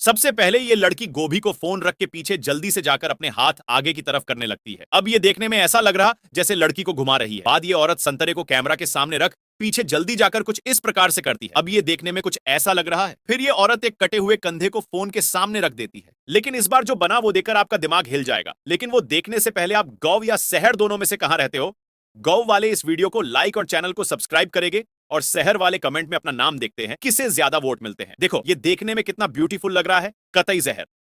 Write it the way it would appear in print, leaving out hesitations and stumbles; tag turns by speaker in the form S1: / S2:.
S1: सबसे पहले ये लड़की गोभी को फोन रख के पीछे जल्दी से जाकर अपने हाथ आगे की तरफ करने लगती है। अब ये देखने में ऐसा लग रहा जैसे लड़की को घुमा रही है। बाद ये औरत संतरे को कैमरा के सामने रख पीछे जल्दी जाकर कुछ इस प्रकार से करती है। अब ये देखने में कुछ ऐसा लग रहा है। फिर ये औरत एक कटे हुए कंधे को फोन के सामने रख देती है। लेकिन इस बार जो बना वो देखकर आपका दिमाग हिल जाएगा। लेकिन वो देखने से पहले आप गौ या शहर दोनों में से कहां रहते हो? गौ वाले इस वीडियो को लाइक और चैनल को सब्सक्राइब करेंगे और शहर वाले कमेंट में अपना नाम देखते हैं किसे ज्यादा वोट मिलते हैं। देखो ये देखने में कितना ब्यूटीफुल लग रहा है, कतई जहर।